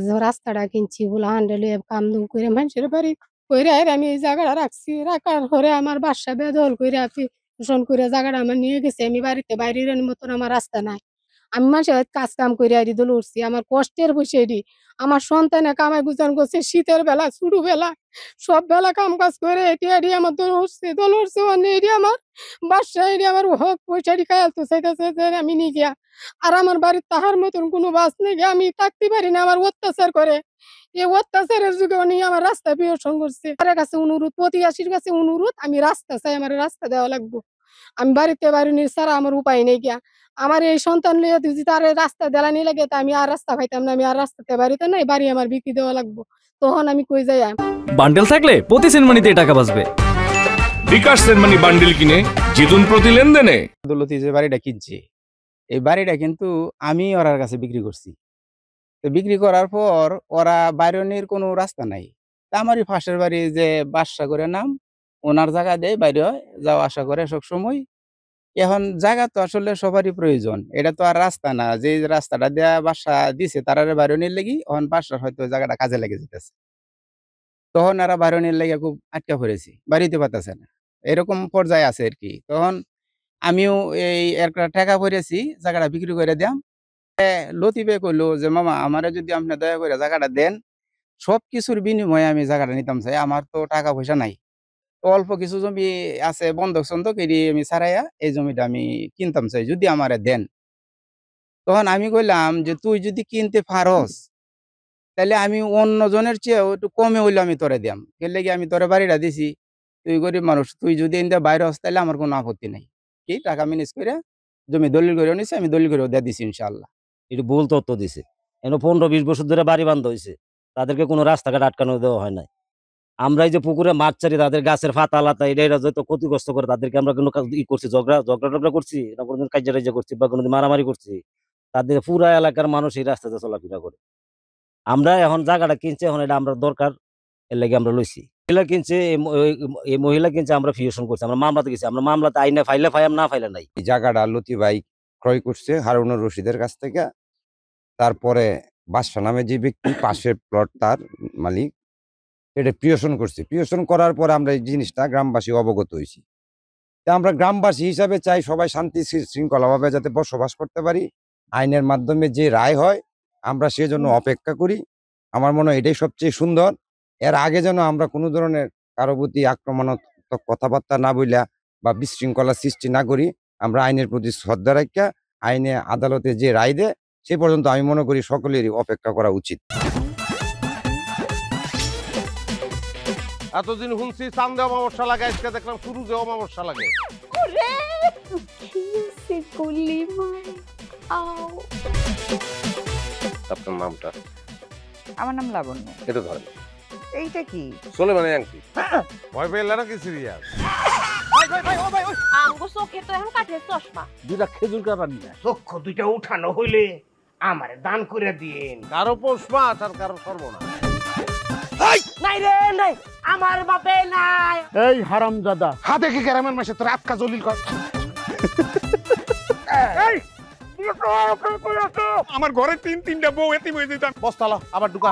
যে রাস্তাটা কিনছি বলে হান্ডেলে কাম দুম করে মানুষের বাড়ি কইরা আমি এই জায়গাটা রাখছি রাখার পরে আমার বাসা বেদখল করে শোষণ করে জায়গাটা আমার নিয়ে গেছে আমি বাড়িতে বাইরের মতন আমার রাস্তা নাই আমি মানুষের কাজ কাম করে আরি দোল উঠছি আমার কষ্টের বসে এটি আমার সন্তানে কামাই গুজান করছে শীতের বেলা ছোট বেলা সব বেলা কাম কাজ করে এটি আরি আমার দোল উঠছে মানে এটি আমার বাসা এটি আমার হক পয়সাটি খায়াল তো চাইতেছে যে আমি নিয়ে গিয়া আর আমার বাড়ির তাহার মতন কোনো বাস নেই আমি থাকতে পারি না আমার অত্যাচার করে এই অত্যাচারের যুগে উনি আমার রাস্তা বিয়োজন করছে তার কাছে অনুরোধ প্রতিবাসীর কাছে অনুরোধ আমি রাস্তা চাই আমার রাস্তা দেওয়া লাগবো আমি বাড়িতে বাড়ি ছাড়া আমার উপায় নেই গিয়া আমার এই সন্তান লইয়া যদি তার রাস্তা দেলানি লাগে তা আমি আর রাস্তা পাইতাম না আমি আর রাস্তাতে বাড়িতে নাই বাড়ি আমার বিক্রি দেওয়া লাগবো তখন আমি কই যাই বান্ডেল থাকলে প্রতি সেনমানিতে টাকা বাঁচবে বিকাশ সেনমানি বান্ডেল কিনে জিতুন প্রতি লেনদেনে দৌলতি যে বাড়িটা কিনছে এই বাড়িটা কিন্তু আমি ওরার কাছে বিক্রি করছি তো বিক্রি করার পর ওরা বাইরনের কোনো রাস্তা নাই তা আমারই পাশের বাড়ি যে বাসা করে নাম ওনার জায়গা দেয় বাইরে যাওয়া আসা করে সব সময় এখন জায়গা তো আসলে সবারই প্রয়োজন এটা তো আর রাস্তা না যে রাস্তাটা দেয়া বাসা দিছে তারা বাইরনের লেগে এখন বাসার হয়তো জায়গাটা কাজে লেগে যেতেছে তখন এরা বাইরনের লেগে খুব আটকা পড়েছি বাড়িতে পারতেছে না এরকম পর্যায়ে আছে আর কি তখন আমিও এই একটা টাকা পড়েছি জায়গাটা বিক্রি করে দিলাম লতিফে কইলো যে মামা আমারে যদি আপনি দয়া করে জায়গাটা দেন সবকিছুর বিনিময়ে আমি জায়গাটা নিতাম চাই আমার তো টাকা পয়সা নাই তো অল্প কিছু জমি আছে বন্ধক সন্ধক এটি আমি ছাড়াইয়া এই জমিটা আমি কিনতাম চাই যদি আমারে দেন তখন আমি কইলাম যে তুই যদি কিনতে পারস তাহলে আমি অন্য জনের চেয়েও একটু কমে হইলে আমি তোরে দিয়াম এর লেগে আমি তোরে বাড়িটা দিছি তুই গরিব মানুষ তুই যদি এনতে বাইরে হস তাহলে আমার কোনো আপত্তি নাই কি টাকা ম্যানেজ করে জমি দলিল করে নিছে আমি দলিল করে দিয়ে দিছি ইনশাআল্লাহ একটু ভুল তথ্য দিছে এনে 15-20 বছর ধরে বাড়ি বান্ধ হয়েছে তাদেরকে কোনো রাস্তাঘাট আটকানো দেওয়া হয় নাই আমরা এই যে পুকুরে মাছ চারি তাদের গাছের ফাতা লাতা এটা যত ক্ষতিগ্রস্ত করে তাদেরকে আমরা কোনো ই করছি ঝগড়া করছি না কোনোদিন কার্য করছি বা কোনোদিন মারামারি করছি তাদের পুরা এলাকার মানুষ এই রাস্তাতে চলাফেরা করে আমরা এখন জায়গাটা কিনছি এখন এটা আমরা দরকার এর লাগে আমরা লইছি মহিলা কিনছে এই মহিলা কিনছে আমরা ফিউশন করছি আমরা মামলাতে গেছি আমরা মামলাতে আইনে ফাইলে ফাইম না ফাইলে নাই এই জায়গাটা লতি ভাই ক্রয় করছে হারুনুর রশিদের কাছ থেকে তারপরে বাদশা নামে যে ব্যক্তি পাশের প্লট তার মালিক এটা প্রিয়শন করছে প্রিয়শন করার পরে আমরা এই জিনিসটা গ্রামবাসী অবগত হয়েছি তা আমরা গ্রামবাসী হিসাবে চাই সবাই শান্তি শৃঙ্খলাভাবে যাতে বসবাস করতে পারি আইনের মাধ্যমে যে রায় হয় আমরা সেজন্য অপেক্ষা করি আমার মনে হয় এটাই সবচেয়ে সুন্দর এর আগে যেন আমরা কোনো ধরনের কারো প্রতি আক্রমণাত্মক কথাবার্তা না বইলা বা বিশৃঙ্খলা সৃষ্টি না করি আমরা আইনের প্রতি শ্রদ্ধা রাখা আইনে আদালতে যে রায় দেয় সে পর্যন্ত আমি মনে করি সকলেরই অপেক্ষা করা উচিত এতদিন শুনছি চান্দে অমাবস্যা লাগে আজকে দেখলাম সূর্যে অমাবস্যা লাগে আপনার নামটা আমার নাম লাবণ্য এটা ধরেন এইটা কি চলে মানে আংটি ভয় পেলে নাকি সিরিয়াস আমগো চোখে তো এখন কাঠের চশমা দুটা খেজুর কাটা নিয়ে চক্ষু দুইটা উঠানো হইলে আমারে দান করে দিন কারো পোষ মাছ আর কারো সর্বনাশ নাই রে নাই আমার বাপে নাই এই হারামজাদা হাতে কি গ্রামের মাসে তোর আটকা জলিল কর আমার ঘরে তিনটা বউ এতিম হয়ে যেতাম বস্তালা আবার ঢুকা